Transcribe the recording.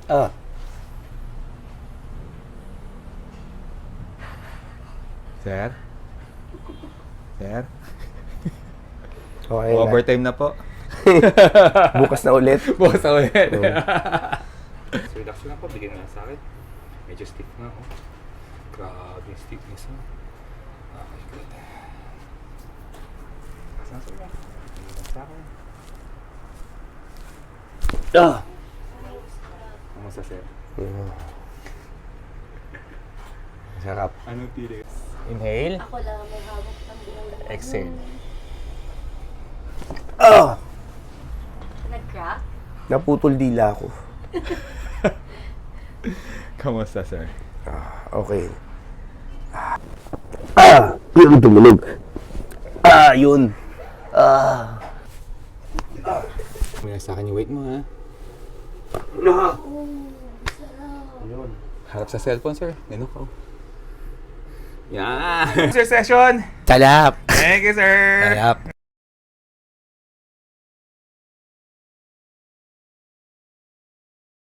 Ah. Sir? Sir? Okay na. Overtime na po. Bukas na ulit. Bukas na ulit. So, relax lang po. Bigyan mo lang sa akin. Medyo stiff na ako. Grabe yung stiffness mo. Okay, good. Saan sa'yo? Bigyan mo sa akin. Kamusta, sir? Sarap. Anong pili? Inhale. Ako lang may hawak ng buhay. Exhale. Nag-crack? Naputol dila ako. Kamusta, sir? Okay. Yun tumunog. Yun. May sa akin yung weight mo, ha? Ayun. Harap sa cellphone, sir. Ganun ko. Yan! Sir session! Salap. Thank you, sir! Salap.